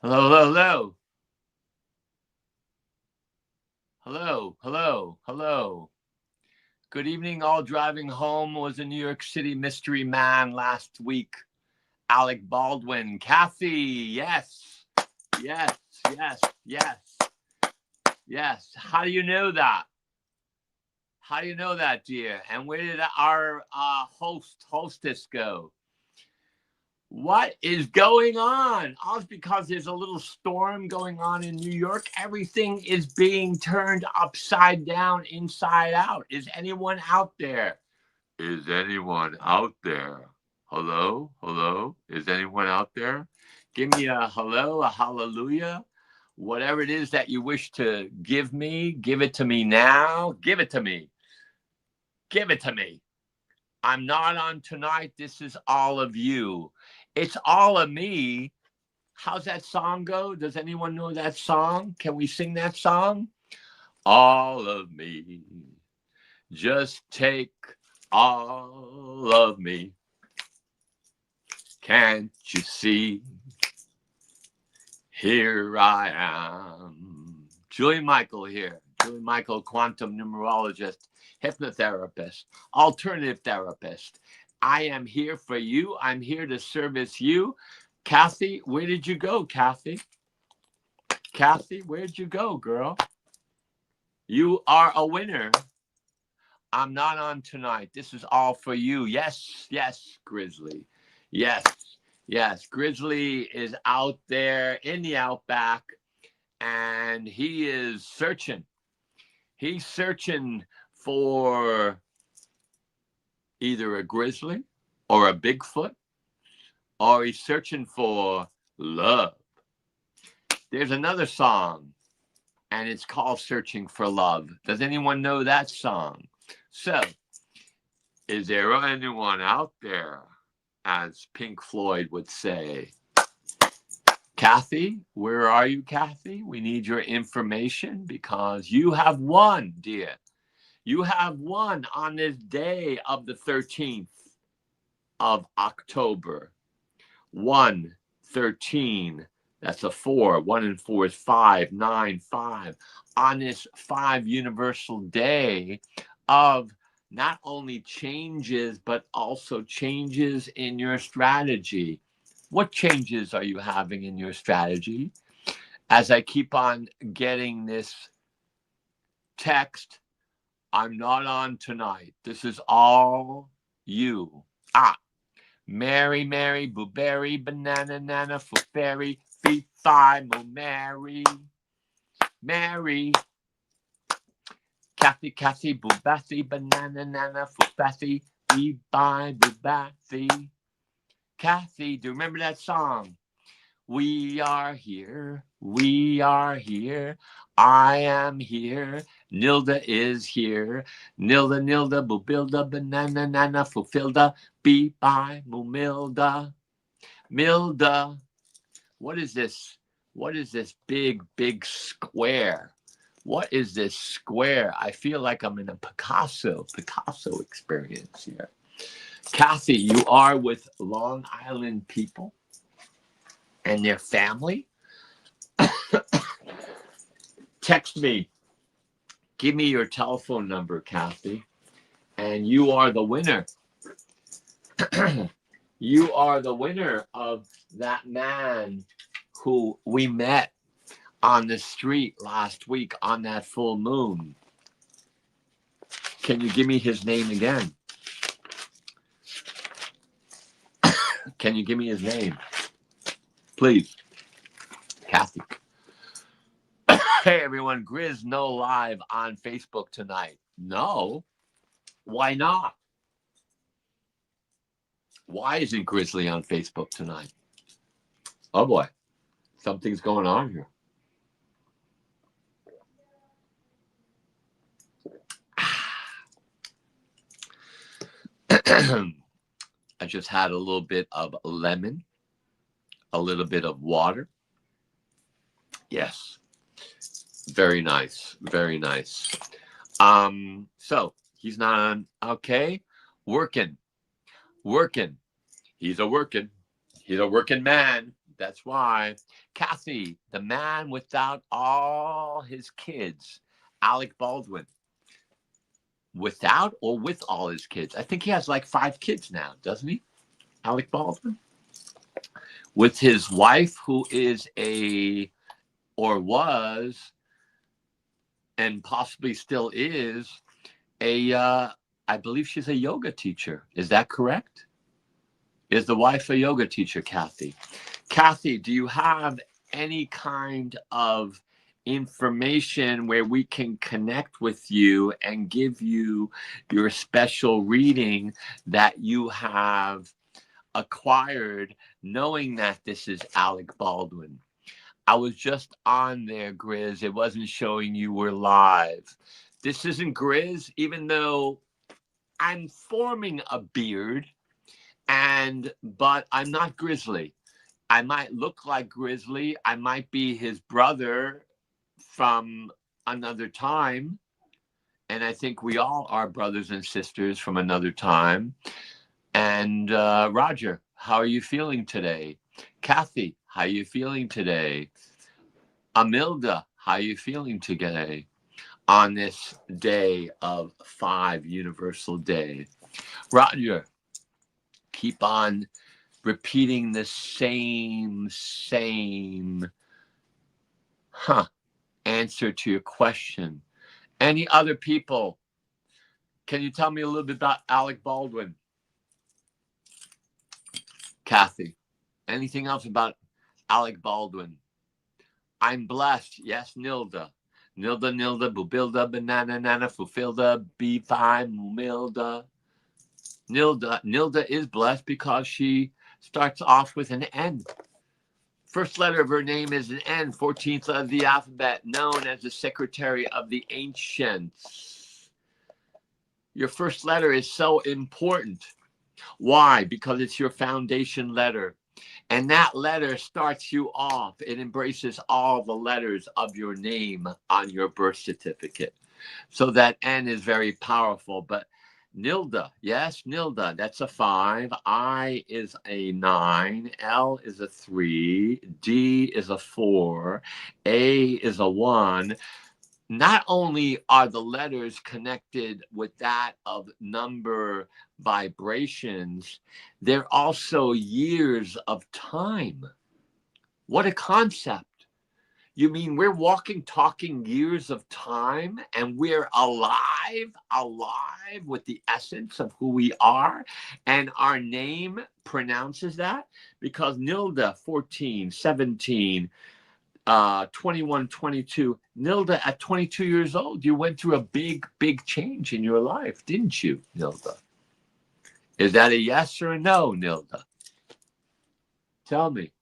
Hello, hello, hello. Hello, hello, hello. Good evening. All driving home was a New York City mystery man last week. Alec Baldwin. Kathy, yes. Yes, yes, yes, yes. How do you know that? How do you know that, dear? And where did our hostess go? What is going on? All because there's a little storm going on in New York. Everything is being turned upside down, inside out. Is anyone out there? Is anyone out there? Hello? Hello? Is anyone out there? Give me a hello, a hallelujah. Whatever it is that you wish to give it to me now. Give it to me. Give it to me. I'm not on tonight. This is all of you. It's all of me. How's that song go? Does anyone know that song? Can we sing that song? All of me. Just take all of me. Can't you see? Here I am. Julian Michael here. Julian Michael, quantum numerologist, hypnotherapist, alternative therapist. I am here for you. I'm here to service you. Kathy, where did you go, Kathy? Kathy, where'd you go, girl? You are a winner. I'm not on tonight. This is all for you. Yes, yes, Grizzly. Yes, yes. Grizzly is out there in the outback and he is searching. He's searching for either a grizzly or a Bigfoot, or he's searching for love. There's another song, and it's called Searching for Love. Does anyone know that song? So, is there anyone out there, as Pink Floyd would say? Kathy, where are you, Kathy? We need your information because you have won, dear. You have won on this day of the 13th of October. 113. That's a 4. 1 and 4 is 5. 9, 5. On this 5 universal day of not only changes, but also changes in your strategy. What changes are you having in your strategy? As I keep on getting this text, I'm not on tonight. This is all you. Mary, Mary, blueberry, banana, nana, fairy, fee, fi, mo, Mary. Mary. Kathy, Kathy, boobathy, banana, nana, foobathy, fee, fi, boobathy. Kathy, do you remember that song? We are here. We are here. I am here. Nilda is here. Nilda, Nilda, Bubilda, banana, nana, fulfillda, be by Mumilda. Milda. What is this? What is this big, big square? What is this square? I feel like I'm in a Picasso experience here. Kathy, you are with Long Island people and their family. Text me. Give me your telephone number, Kathy. And you are the winner. You are the winner of that man who we met on the street last week on that full moon. Can you give me his name again? Can you give me his name? Please. Kathy. Hey, everyone. Grizz no live on Facebook tonight. No? Why not? Why isn't Grizzly on Facebook tonight? Oh, boy. Something's going on here. I just had a little bit of lemon, a little bit of water. Yes. Very nice. Very nice. So he's not on. Okay. Working. He's a working man. That's why. Kathy, the man without all his kids. Alec Baldwin. Without or with all his kids? I think he has like 5 kids now, doesn't he? Alec Baldwin. With his wife, who is or was, and possibly still is, I believe she's a yoga teacher. Is that correct? Is the wife a yoga teacher, Kathy? Kathy, do you have any kind of information where we can connect with you and give you your special reading that you have acquired, knowing that this is Alec Baldwin? I was just on there, Grizz. It wasn't showing you were live. This isn't Grizz, even though I'm forming a beard, but I'm not Grizzly. I might look like Grizzly. I might be his brother from another time. And I think we all are brothers and sisters from another time. And Roger, how are you feeling today? Kathy, how are you feeling today? Amilda, how are you feeling today on this day of 5 Universal Day? Roger, keep on repeating the same answer to your question. Any other people? Can you tell me a little bit about Alec Baldwin? Kathy, anything else about Alec Baldwin? I'm blessed. Yes, Nilda. Nilda, Bubilda, Banana, Nana, Fulfilda, B5, Mumilda. Nilda is blessed because she starts off with an N. First letter of her name is an N, 14th letter of the alphabet, known as the Secretary of the Ancients. Your first letter is so important. Why? Because it's your foundation letter. And that letter starts you off. It embraces all the letters of your name on your birth certificate. So that N is very powerful. But Nilda, yes, Nilda, that's a 5. I is a 9. L is a 3. D is a 4. A is a 1. Not only are the letters connected with that of number vibrations, they're also years of time. What a concept. You mean we're walking, talking years of time, and we're alive with the essence of who we are, and our name pronounces that? Because Nilda, 14, 17, 21, 22. Nilda, at 22 years old, you went through a big change in your life, didn't you, Nilda? Is that a yes or a no, Nilda? Tell me.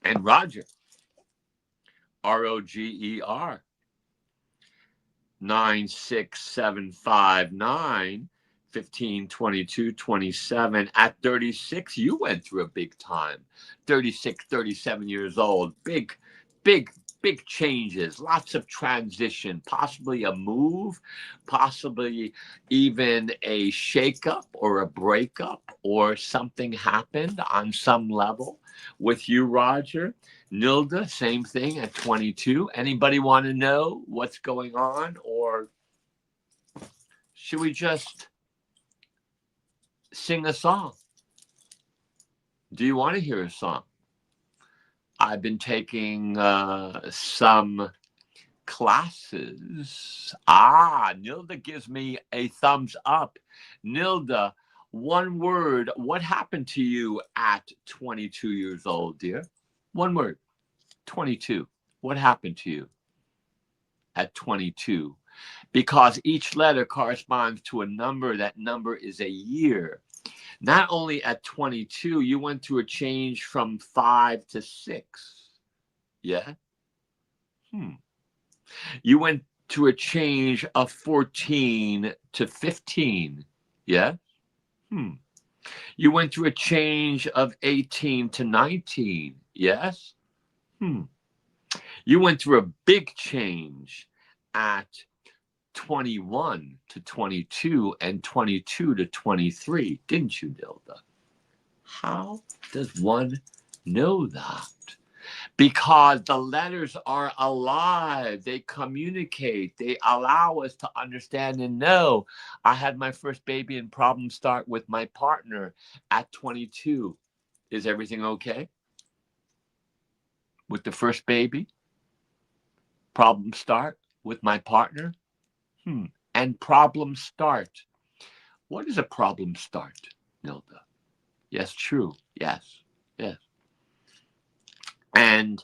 And Roger, Roger, 96759, 15, 22, 27. At 36, you went through a big time. 36, 37 years old. Big changes, lots of transition, possibly a move, possibly even a shakeup or a breakup, or something happened on some level with you, Roger. Nilda, same thing at 22. Anybody want to know what's going on, or should we just sing a song? Do you want to hear a song? I've been taking some classes. Nilda gives me a thumbs up. Nilda, one word. What happened to you at 22 years old, dear? One word. 22. What happened to you at 22? Because each letter corresponds to a number. That number is a year. Not only at 22, you went through a change from 5 to 6. Yeah? You went to a change of 14 to 15. Yeah? You went through a change of 18 to 19. Yes? You went through a big change at 21 to 22 and 22 to 23, didn't you, Nilda? How does one know that? Because the letters are alive. They communicate. They allow us to understand and know. I had my first baby and problem start with my partner at 22. Is everything okay with the first baby? Problem start with my partner? And problem start. What is a problem start, Nilda? Yes, true. Yes, yes. And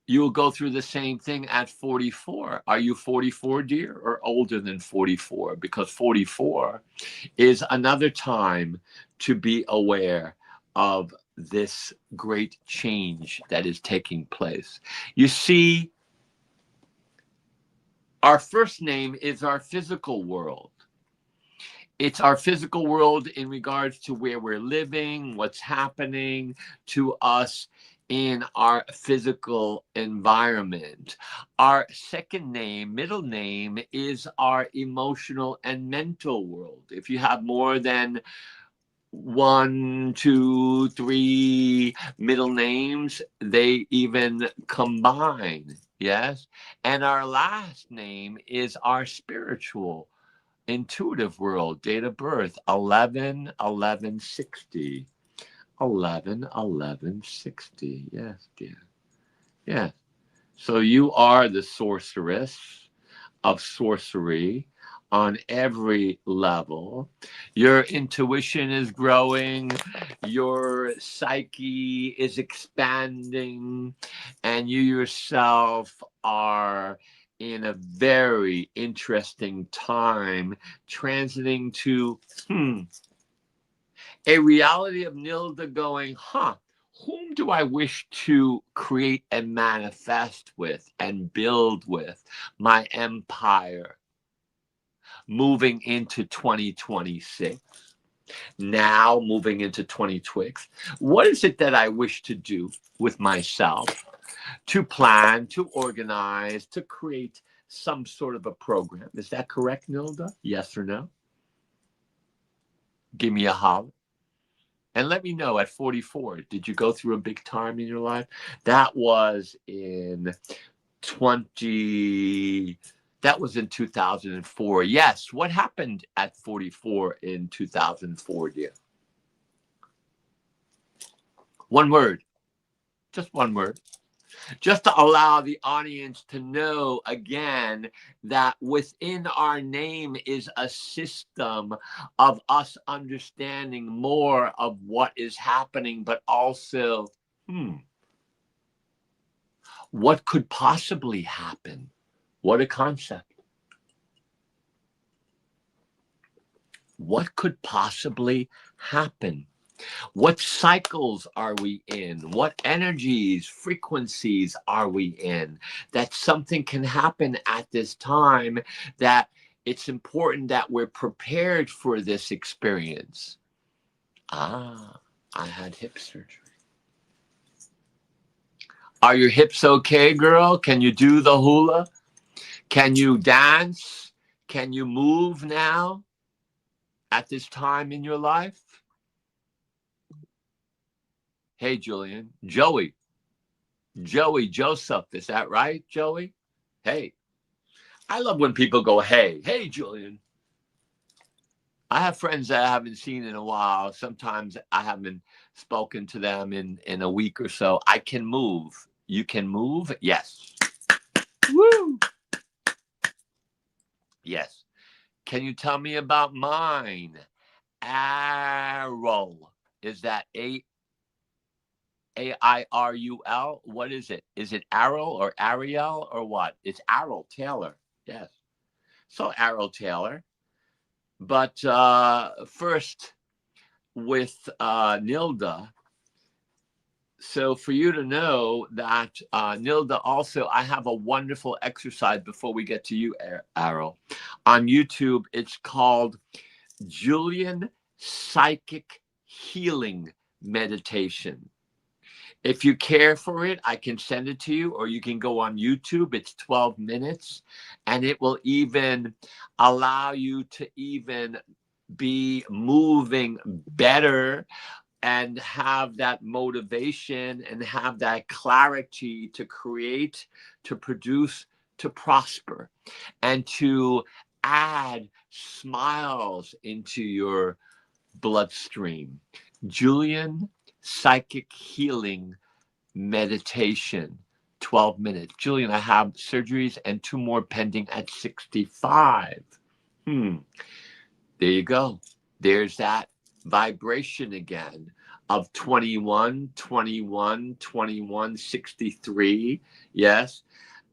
you'll go through the same thing at 44. Are you 44, dear, or older than 44? Because 44 is another time to be aware of this great change that is taking place. You see, our first name is our physical world. It's our physical world in regards to where we're living, what's happening to us in our physical environment. Our second name, middle name, is our emotional and mental world. If you have more than 1, 2, 3 middle names, they even combine. Yes. And our last name is our spiritual intuitive world. Date of birth 11/11/60. 11/11/60. Yes, dear. Yes. So you are the sorceress of sorcery on every level. Your intuition is growing, your psyche is expanding, and you yourself are in a very interesting time transiting to a reality of Nilda going, whom do I wish to create and manifest with and build with my empire moving into 2026? Now moving into 2026, what is it that I wish to do with myself to plan, to organize, to create some sort of a program? Is that correct, Nilda? Yes or no? Give me a holler. And let me know at 44, did you go through a big time in your life? That was in 2004. Yes. What happened at 44 in 2004, dear? One word. Just one word. Just to allow the audience to know again that within our name is a system of us understanding more of what is happening, but also, what could possibly happen? What a concept. What could possibly happen? What cycles are we in? What energies, frequencies are we in? That something can happen at this time, that it's important that we're prepared for this experience. I had hip surgery. Are your hips okay, girl? Can you do the hula? Can you dance? Can you move now at this time in your life? Hey, Julian. Joey, Joseph. Is that right, Joey? Hey. I love when people go, hey, Julian. I have friends that I haven't seen in a while. Sometimes I haven't spoken to them in a week or so. I can move. You can move? Yes. Woo! Yes. Can you tell me about mine? Arrow. Is that Airul? What is it? Is it Arrow or Ariel or what? It's Arrow Taylor. Yes. So Arrow Taylor. But first with Nilda. So for you to know that Nilda also, I have a wonderful exercise before we get to you, Arrow. On YouTube, it's called Julian Psychic Healing Meditation. If you care for it, I can send it to you, or you can go on YouTube. It's 12 minutes, and it will even allow you to even be moving better and have that motivation and have that clarity to create, to produce, to prosper, and to add smiles into your bloodstream. Julian, psychic healing meditation, 12 minutes. Julian, I have surgeries and 2 more pending at 65. There you go. There's that vibration again of 21, 21, 21, 63. Yes,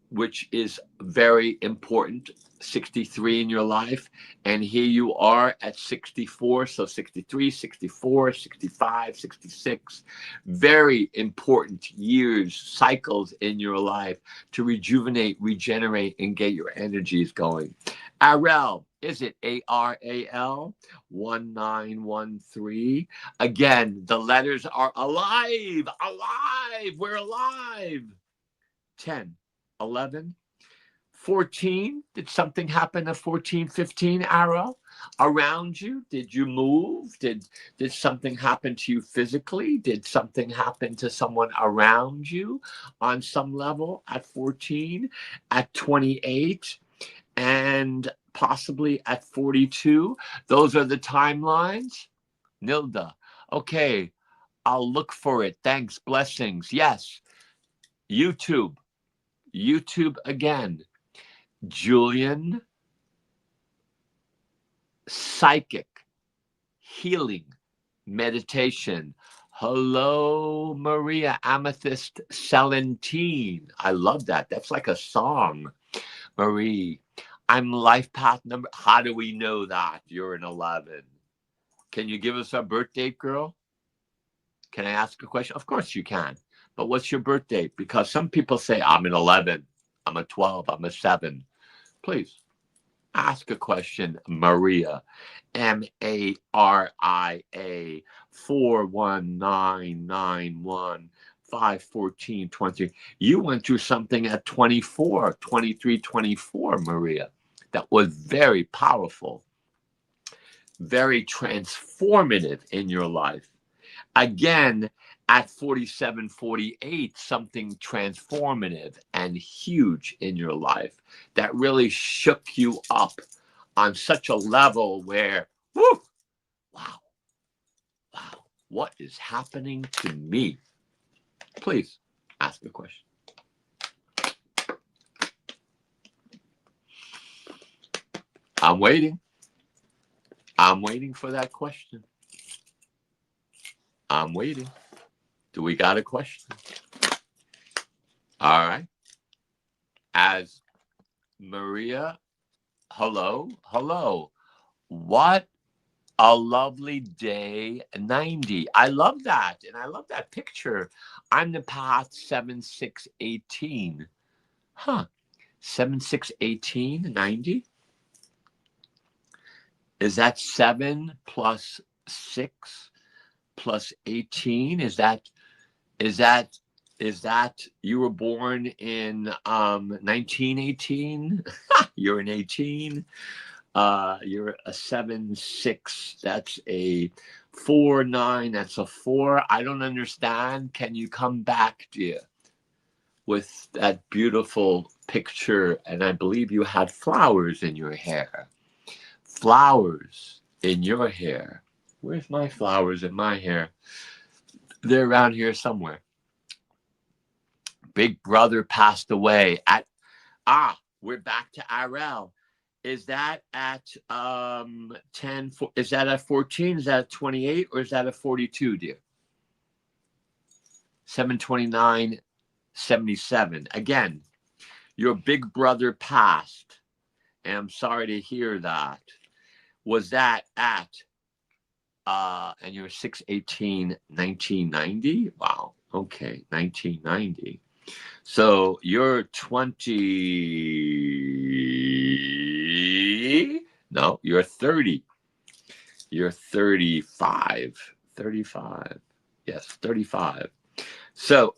which is very important. 63 in your life, and here you are at 64. So 63, 64, 65, 66, very important years, cycles in your life to rejuvenate, regenerate, and get your energies going. Aral, is it ARAL 1913? Again, the letters are alive, alive, we're alive. 10, 11, 14. Did something happen at 14, 15, Arrow? Around you? Did you move? Did something happen to you physically? Did something happen to someone around you on some level at 14, at 28, and possibly at 42? Those are the timelines. Nilda. Okay, I'll look for it. Thanks. Blessings. Yes. YouTube again. Julian, psychic healing meditation. Hello, Maria. Amethyst Celentine. I love that. That's like a song. Marie, I'm life path number. How do we know that you're an 11? Can you give us a birth date, girl? Can I ask a question? Of course you can. But what's your birth date? Because some people say, I'm an 11, I'm a 12, I'm a 7. Please ask a question, Maria. MARIA 41991 514 23. You went through something at 24, 23, 24, Maria. That was very powerful, very transformative in your life. Again, at 47, 48, something transformative and huge in your life that really shook you up on such a level where, whoo, wow, what is happening to me? Please ask a question. I'm waiting. I'm waiting for that question. I'm waiting. Do we got a question? All right. As Maria, hello. What a lovely day, 90. I love that. And I love that picture. I'm the path 7618. 7618, 90? Is that 7 plus 6 plus 18? Is that you were born in 1918? You're an 18. You're a 7, 6. That's a 4, 9. That's a 4. I don't understand. Can you come back, dear, with that beautiful picture? And I believe you had flowers in your hair. Flowers in your hair. Where's my flowers in my hair? They're around here somewhere. Big brother passed away at, we're back to RL. Is that at 10? Is that at 14? Is that at 28? Or is that at 42, dear? 729.77. Again, your big brother passed. And I'm sorry to hear that. Was that at, and you're 6/18, 1990? Wow. Okay, 1990. So you're 20. No, you're 30. You're 35. 35. Yes, 35. So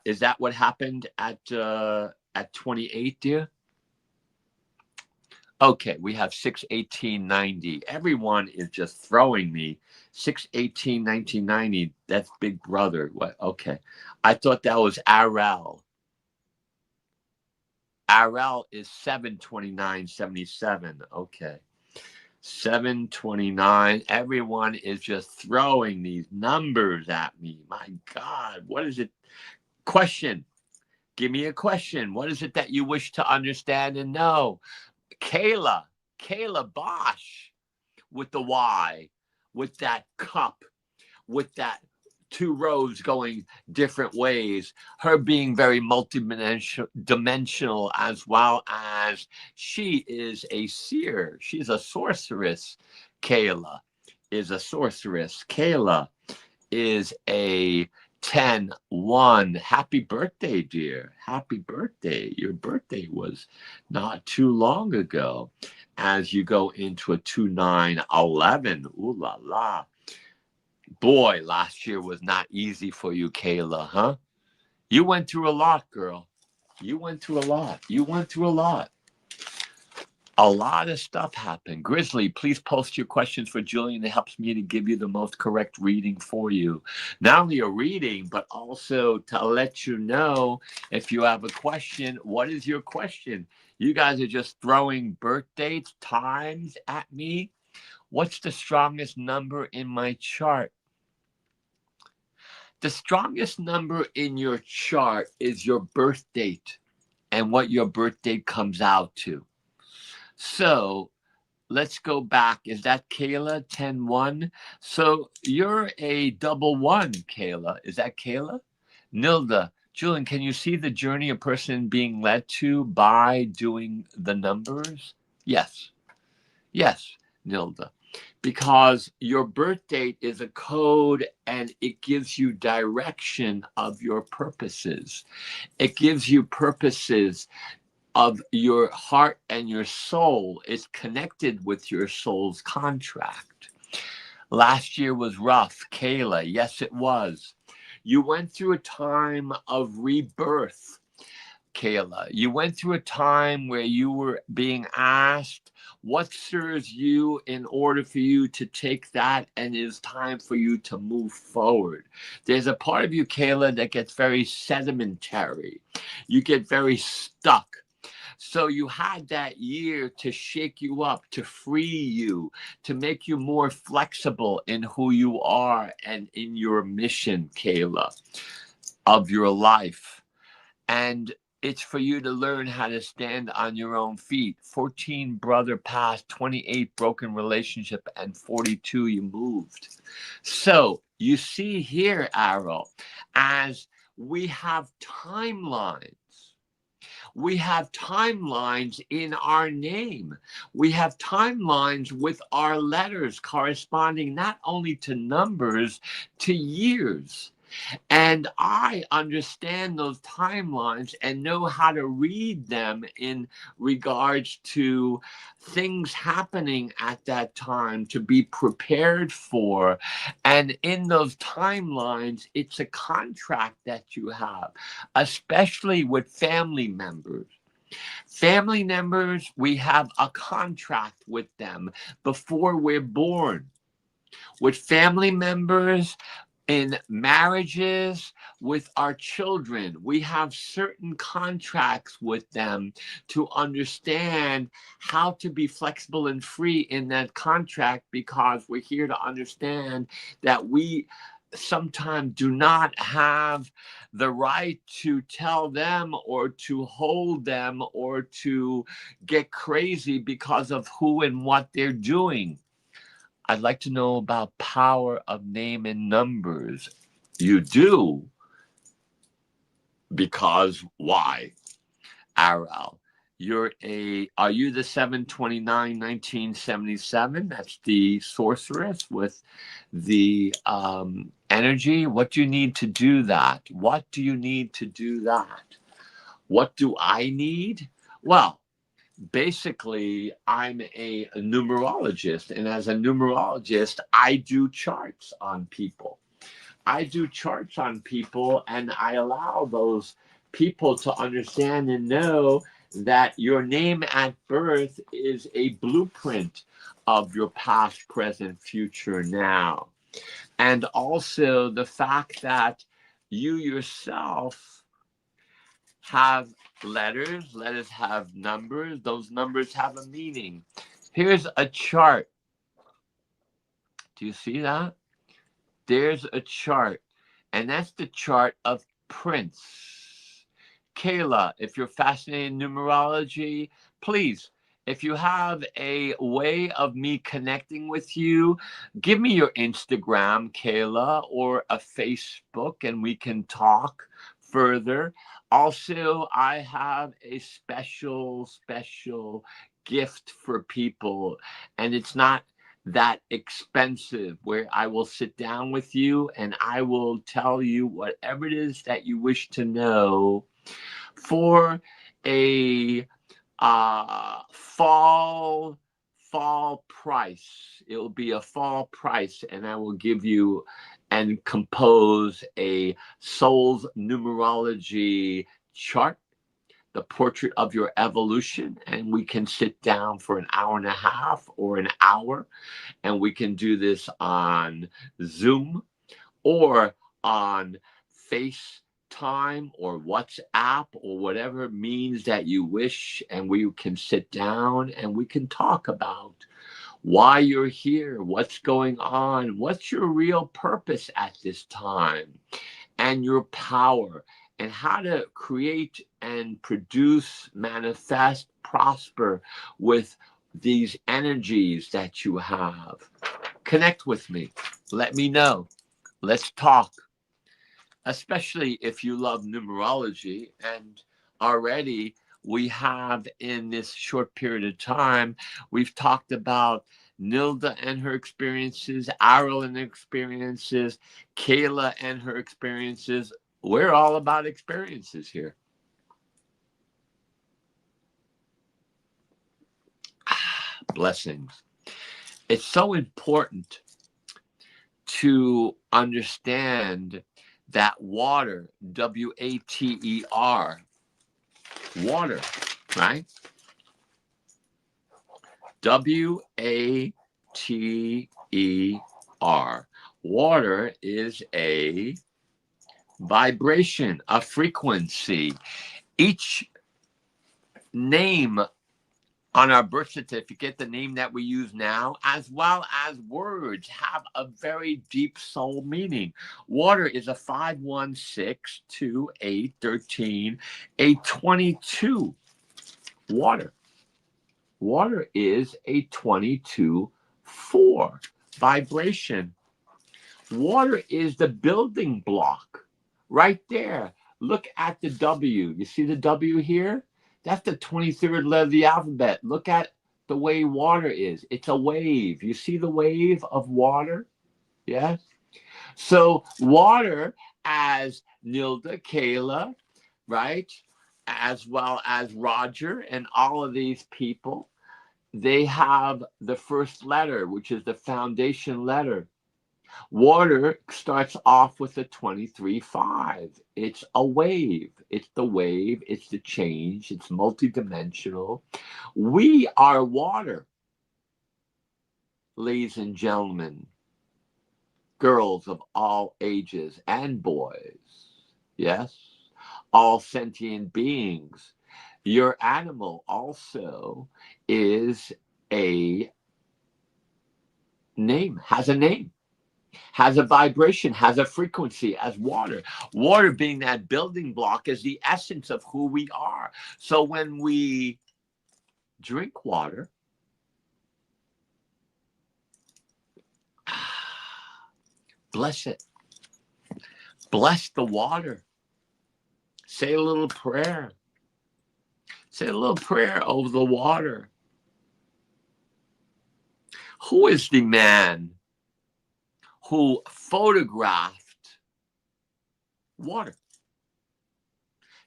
is that what happened at 28, dear? Okay, we have 6/18/90. Everyone is just throwing me 6/18/1990. That's Big Brother. What? Okay, I thought that was Arel. Arel is 7/29/77. Okay, 7/29. Everyone is just throwing these numbers at me. My God, what is it? Question. Give me a question. What is it that you wish to understand and know? Kayla, Kayla Bosch with the Y, with that cup, with that two rows going different ways, her being very multidimensional, as well as she is a seer. She's a sorceress. Kayla is a sorceress. Kayla is a 10/1. Happy birthday, dear. Happy birthday. Your birthday was not too long ago. As you go into a 2/9/11. Ooh la la. Boy, last year was not easy for you, Kayla, huh? You went through a lot, girl. You went through a lot. You went through a lot. A lot of stuff happened. Grizzly, please post your questions for Julian. It helps me to give you the most correct reading for you. Not only a reading, but also to let you know if you have a question. What is your question? You guys are just throwing birth dates, times at me. What's the strongest number in my chart? The strongest number in your chart is your birth date and what your birth date comes out to. So let's go back. Is that Kayla 10/1? So you're a double one, Kayla. Is that Kayla? Nilda, Julian, can you see the journey a person being led to by doing the numbers? Yes. Yes, Nilda. Because your birth date is a code and it gives you direction of your purposes. It gives you purposes of your heart and your soul. Is connected with your soul's contract. Last year was rough, Kayla. Yes, it was. You went through a time of rebirth, Kayla. You went through a time where you were being asked what serves you in order for you to take that, and it is time for you to move forward. There's a part of you, Kayla, that gets very sedimentary. You get very stuck. So you had that year to shake you up, to free you, to make you more flexible in who you are and in your mission, Kayla, of your life. And it's for you to learn how to stand on your own feet. 14 brother passed, 28 broken relationship, and 42 you moved. So you see here, Arrow, as we have timelines. We have timelines in our name. We have timelines with our letters corresponding not only to numbers, to years. And I understand those timelines and know how to read them in regards to things happening at that time to be prepared for. And in those timelines, it's a contract that you have, especially with family members. Family members, we have a contract with them before we're born. With family members, in marriages, with our children, we have certain contracts with them to understand how to be flexible and free in that contract, because we're here to understand that we sometimes do not have the right to tell them or to hold them or to get crazy because of who and what they're doing. I'd like to know about power of name and numbers. You do, because why? Aral, are you the 7/29/1977? That's the sorceress with the energy. What do you need to do that? What do you need to do that? What do I need? Well, basically, I'm a numerologist, and as a numerologist, I do charts on people. I do charts on people, and I allow those people to understand and know that your name at birth is a blueprint of your past, present, future, now. And also the fact that you yourself have letters, letters have numbers, those numbers have a meaning. Here's a chart. Do you see that? There's a chart, and that's the chart of Prince. Kayla, if you're fascinated in numerology, please, if you have a way of me connecting with you, give me your Instagram, Kayla, or a Facebook, and we can talk further. Also, I have a special gift for people, and it's not that expensive, where I will sit down with you and I will tell you whatever it is that you wish to know for a fall price. It will be a fall price, and I will give you and compose a soul's numerology chart, the portrait of your evolution, and we can sit down for an hour and a half or an hour, and we can do this on Zoom or on FaceTime or WhatsApp or whatever means that you wish, and we can sit down and we can talk about why you're here, what's going on, what's your real purpose at this time, and your power, and how to create and produce, manifest, prosper with these energies that you have. Connect with me. Let me know. Let's talk. Especially if you love numerology. And already we have, in this short period of time, we've talked about Nilda and her experiences, Aril and her experiences, Kayla and her experiences. We're all about experiences here. Blessings. It's so important to understand that water, W-A-T-E-R, water, right? W-A-T-E-R. Water is a vibration, a frequency. Each name on our birth certificate, the name that we use now, as well as words, have a very deep soul meaning. Water is a 5162813, a 22. Water. Water is a 22-4 vibration. Water is the building block right there. Look at the W. You see the W here? That's the 23rd letter of the alphabet. Look at the way water is. It's a wave. You see the wave of water? Yes? So water, as Nilda, Kayla, right? As well as Roger and all of these people, they have the first letter, which is the foundation letter. Water starts off with a 23-5. It's a wave. It's the wave. It's the change. It's multidimensional. We are water, ladies and gentlemen, girls of all ages and boys. Yes, all sentient beings. Your animal also is a name, has a name, has a vibration, has a frequency as water. Water being that building block is the essence of who we are. So when we drink water, bless it. Bless the water. Say a little prayer. Say a little prayer over the water. Who is the man who photographed water?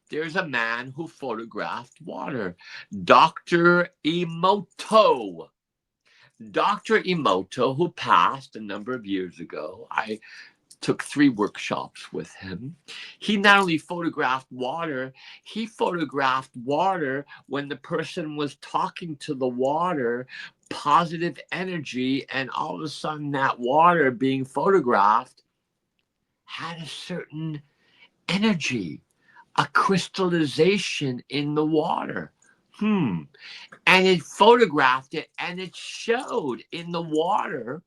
There's a man who photographed water. Dr. Emoto. Dr. Emoto, who passed a number of years ago. I took 3 workshops with him. He not only photographed water, he photographed water when the person was talking to the water, positive energy, and all of a sudden that water being photographed had a certain energy, a crystallization in the water. And it photographed it, and it showed in the water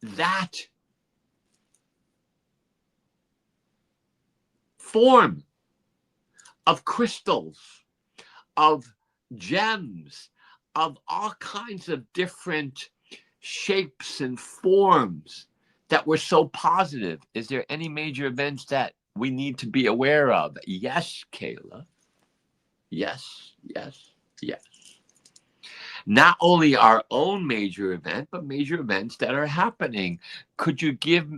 that form of crystals, of gems, of all kinds of different shapes and forms that were so positive. Is there any major events that we need to be aware of? Yes, Kayla. Yes, yes, yes. Not only our own major event, but major events that are happening. Could you give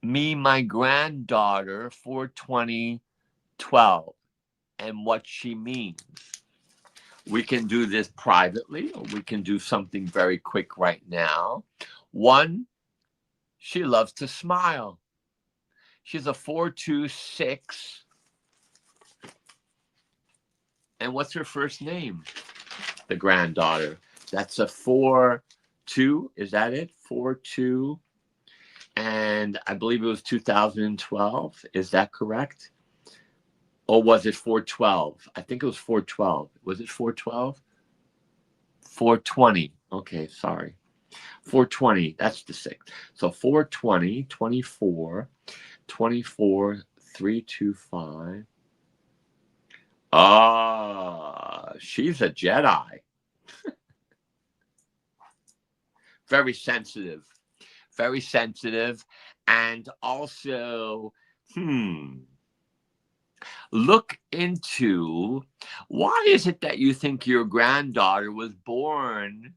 me my granddaughter for 2012 and what she means? We can do this privately, or we can do something very quick right now. 1, she loves to smile. She's a 426. And what's her first name? The granddaughter. That's a 4-2. Is that it? 4-2. And I believe it was 2012. Is that correct? Or was it 412? I think it was 412. Was it 412? 420. Okay, sorry. 420. That's the 6th. So 420, 24, 24, 325. She's a Jedi. Very sensitive. Very sensitive. And also, look into, why is it that you think your granddaughter was born,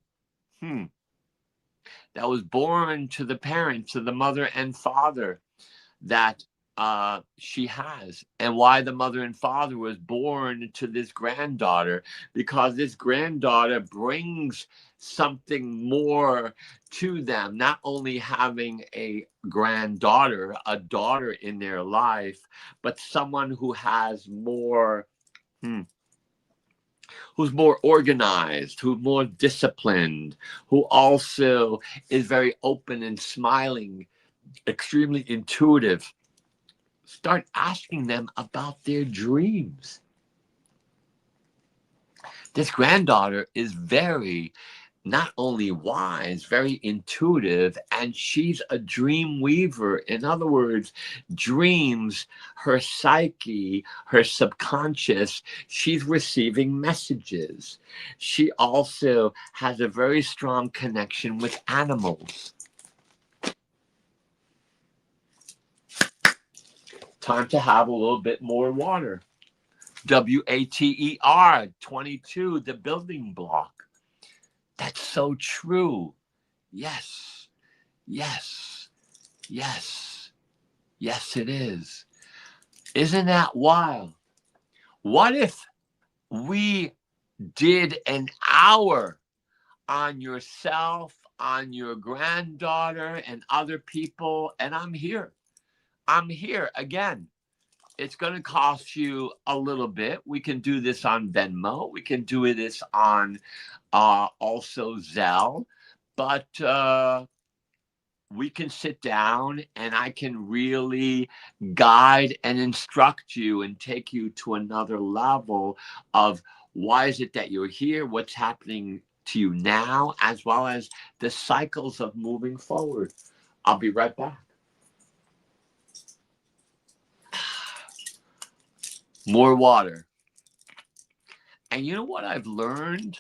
that was born to the parents, to the mother and father that she has, and why the mother and father was born to this granddaughter? Because this granddaughter brings something more to them, not only having a granddaughter, a daughter in their life, but someone who has more, who's more organized, who's more disciplined, who also is very open and smiling, extremely intuitive. Start asking them about their dreams. This granddaughter is very, not only wise, very intuitive, and she's a dream weaver. In other words, dreams, her psyche, her subconscious, she's receiving messages. She also has a very strong connection with animals. Time to have a little bit more water. WATER, 22, the building block. That's so true. Yes, yes, yes, yes, it is. Isn't that wild? What if we did an hour on yourself, on your granddaughter, and other people? And I'm here. I'm here again. It's going to cost you a little bit. We can do this on Venmo. We can do this on also Zelle. But we can sit down and I can really guide and instruct you and take you to another level of why is it that you're here, what's happening to you now, as well as the cycles of moving forward. I'll be right back. More water. And you know what I've learned?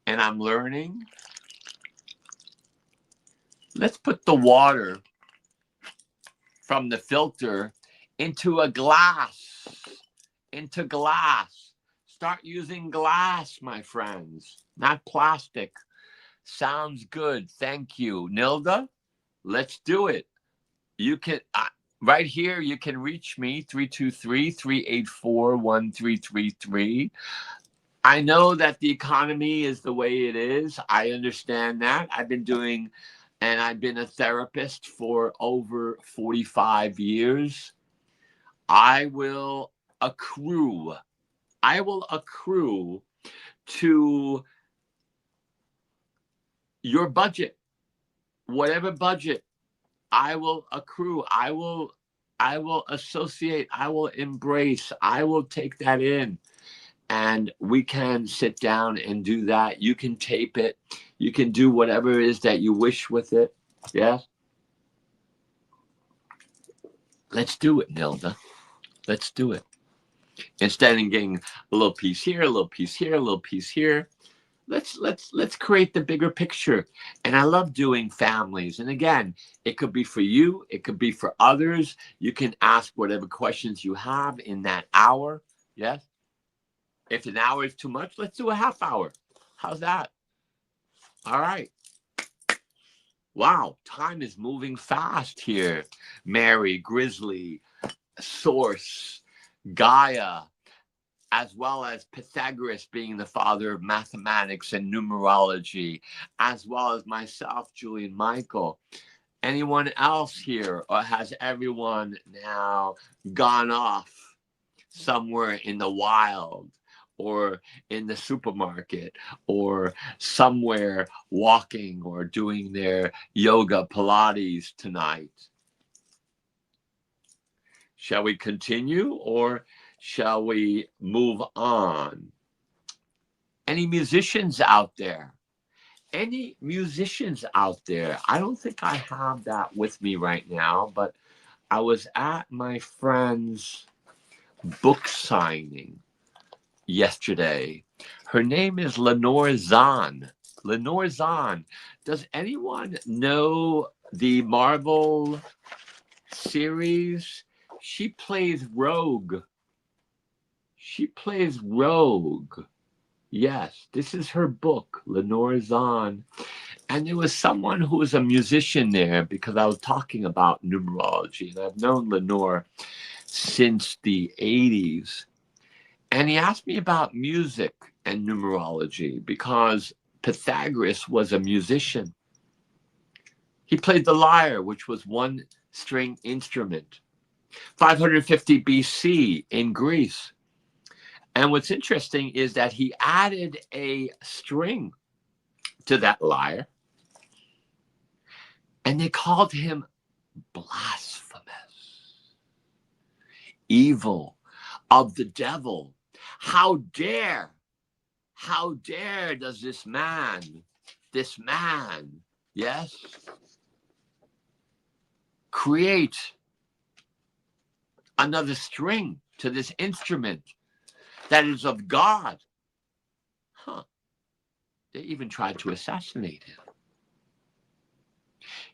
And I'm learning? Let's put the water from the filter into a glass. Into glass. Start using glass, my friends, not plastic. Sounds good. Thank you. Nilda, let's do it. You can... right here, you can reach me, 323-384-1333. I know that the economy is the way it is. I understand that. I've been doing and I've been a therapist for over 45 years. I will accrue. I will accrue to your budget, whatever budget. I will accrue. I will associate. I will embrace. I will take that in. And we can sit down and do that. You can tape it. You can do whatever it is that you wish with it. Yes? Let's do it, Nilda. Let's do it. Instead of getting a little piece here, a little piece here, a little piece here, let's create the bigger picture. And I love doing families. And again, it could be for you, it could be for others. You can ask whatever questions you have in that hour. Yes? If an hour is too much, let's do a half hour. How's that? All right. Wow, time is moving fast here. Mary, Grizzly, Source, Gaia, as well as Pythagoras being the father of mathematics and numerology, as well as myself, Julian Michael. Anyone else here, or has everyone now gone off somewhere in the wild, or in the supermarket, or somewhere walking or doing their yoga Pilates tonight? Shall we continue, or shall we move on? Any musicians out there? Any musicians out there? I don't think I have that with me right now, but I was at my friend's book signing yesterday. Her name is Lenore Zahn. Lenore Zahn. Does anyone know the Marvel series? She plays Rogue. She plays Rogue. Yes, this is her book, Lenore Zahn. And there was someone who was a musician there because I was talking about numerology. And I've known Lenore since the 80s. And he asked me about music and numerology because Pythagoras was a musician. He played the lyre, which was one string instrument, 550 BC in Greece. And what's interesting is that he added a string to that lyre, and they called him blasphemous, evil, of the devil. How dare does this man, yes, create another string to this instrument that is of God? They even tried to assassinate him.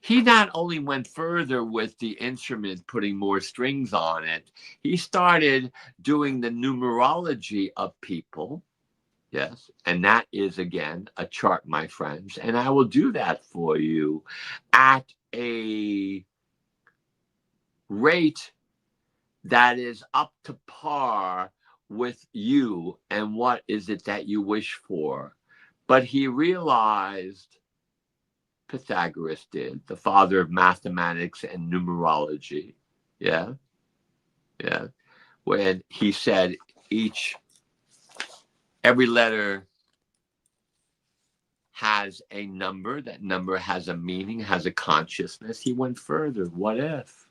He not only went further with the instrument, putting more strings on it, he started doing the numerology of people. Yes, and that is, again, a chart, my friends. And I will do that for you at a rate that is up to par with you and what is it that you wish for. But he realized, Pythagoras did, the father of mathematics and numerology, yeah, when he said every letter has a number, that number has a meaning, has a consciousness. He went further. What if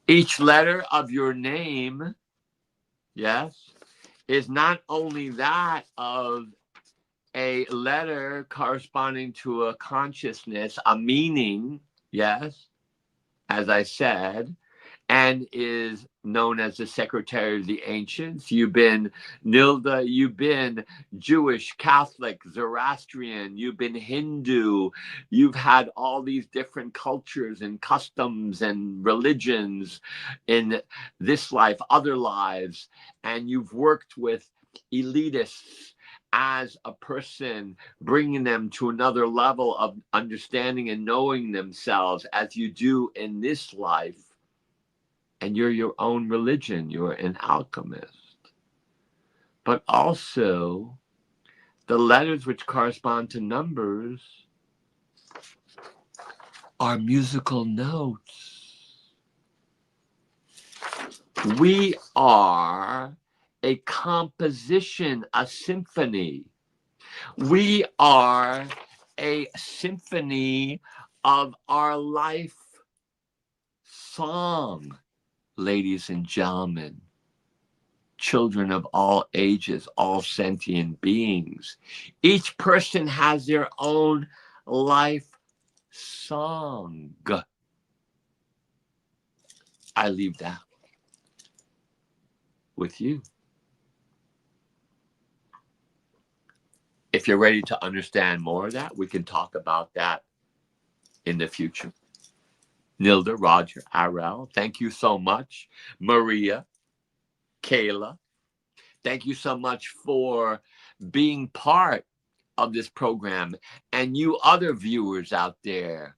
each letter of your name, yes, is not only that of a letter corresponding to a consciousness, a meaning, yes, as I said, and is known as the secretary of the ancients. You've been, Nilda, you've been Jewish, Catholic, Zoroastrian, you've been Hindu, you've had all these different cultures and customs and religions in this life, other lives, and you've worked with elitists as a person, bringing them to another level of understanding and knowing themselves as you do in this life. And you're your own religion. You're an alchemist. But also, the letters which correspond to numbers are musical notes. We are a composition, a symphony. We are a symphony of our life song, ladies and gentlemen, children of all ages, all sentient beings. Each person has their own life song. I leave that with you. If you're ready to understand more of that, we can talk about that in the future. Nilda, Roger, Arel, thank you so much. Maria, Kayla, thank you so much for being part of this program. And you other viewers out there,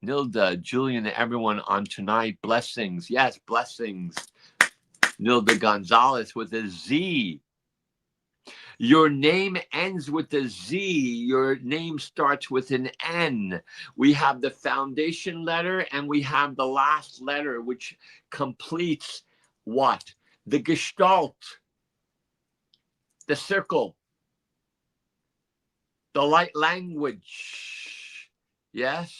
Nilda, Julian, and everyone on tonight, blessings. Yes, blessings. Nilda Gonzalez with a Z. Your name ends with a Z. Your name starts with an N. We have the foundation letter and we have the last letter, which completes what? The gestalt, the circle, the light language. Yes.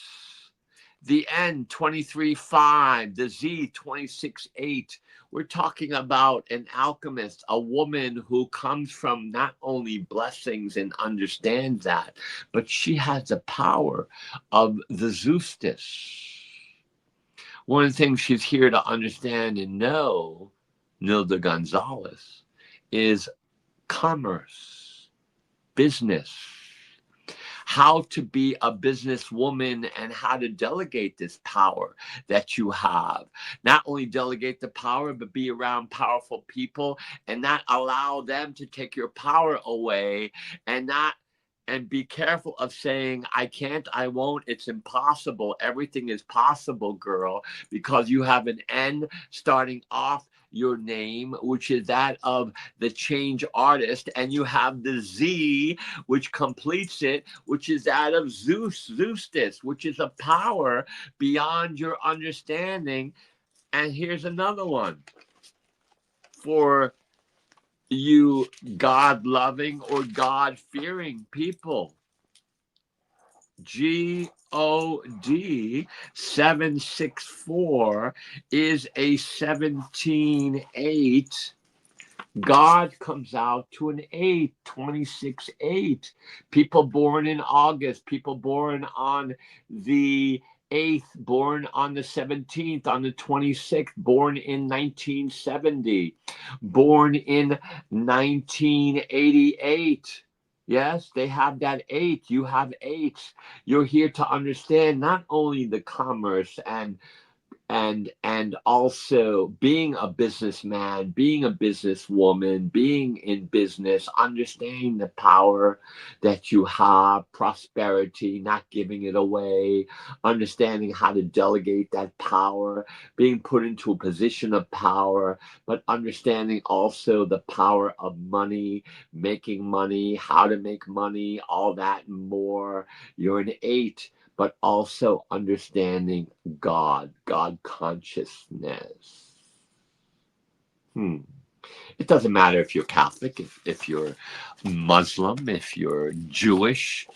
The N, 23.5, the Z, 26.8. We're talking about an alchemist, a woman who comes from not only blessings and understands that, but she has the power of the Zeustis. One of the things she's here to understand and know, Nilda Gonzalez, is commerce, business, how to be a businesswoman and how to delegate this power that you have. Not only delegate the power, but be around powerful people and not allow them to take your power away, and be careful of saying, I can't, I won't, it's impossible. Everything is possible, girl, because you have an N starting off your name, which is that of the change artist, and you have the Z, which completes it, which is that of Zeustis, which is a power beyond your understanding. And here's another one for you God-loving or God-fearing people. God 764 is a 17.8. God comes out to an 8, 26.8. People born in August, people born on the 8th, born on the 17th, on the 26th, born in 1970, born in 1988. Yes, they have that 8. You have 8. You're here to understand not only the commerce and also being a businessman, being a businesswoman, being in business, understanding the power that you have, prosperity, not giving it away, understanding how to delegate that power, being put into a position of power, but understanding also the power of money, making money, how to make money, all that and more. You're an 8. But also understanding God consciousness. It doesn't matter if you're Catholic, if you're Muslim, if you're Jewish.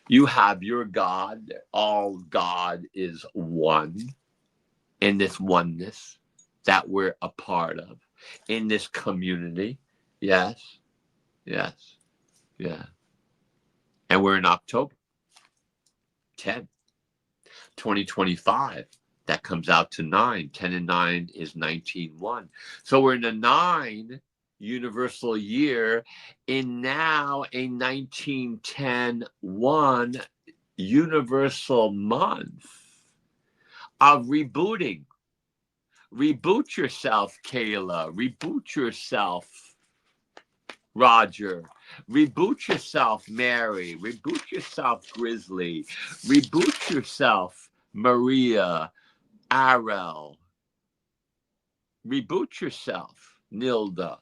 You have your God. All God is one in this oneness that we're a part of, in this community. Yes, yes, yeah. And we're in October 10. 2025, that comes out to 9. 10 and 9 is 19.1. So we're in a 9 universal year, in now a 1910-1 universal month of rebooting. Reboot yourself, Kayla. Reboot yourself, Roger. Reboot yourself, Mary. Reboot yourself, Grizzly. Reboot yourself, Maria, Arel. Reboot yourself, Nilda.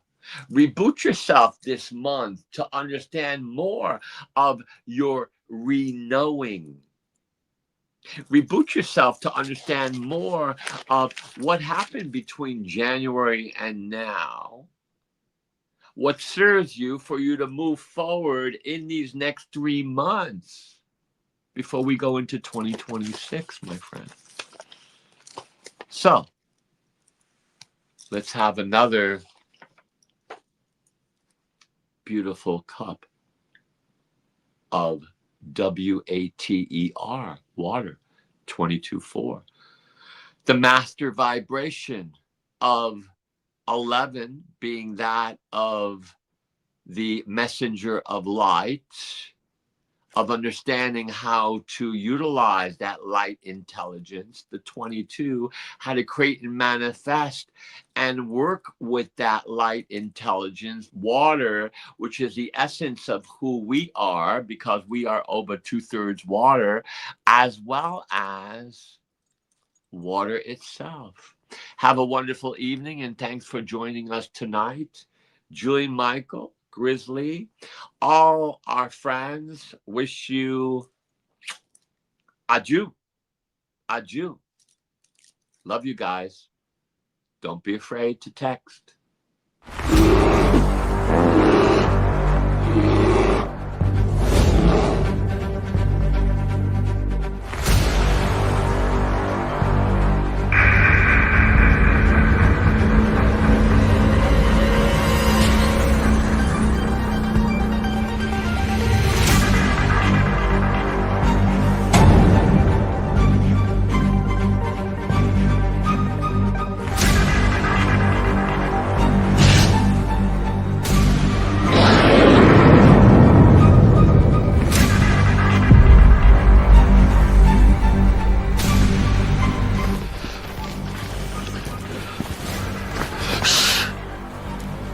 Reboot yourself this month to understand more of your re-knowing. Reboot yourself to understand more of what happened between January and now. What serves you for you to move forward in these next 3 months before we go into 2026, my friend. So, let's have another beautiful cup of WATER, water, 22-4. The master vibration of 11 being that of the messenger of light, of understanding how to utilize that light intelligence. The 22, how to create and manifest and work with that light intelligence. Water, which is the essence of who we are, because we are over 2/3 water, as well as water itself. Have a wonderful evening, and thanks for joining us tonight. Julian, Michael, Grizzly, all our friends wish you adieu. Adieu. Love you guys. Don't be afraid to text.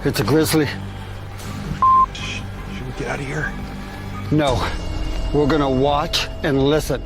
It's a grizzly. Should we get out of here? No, we're gonna watch and listen.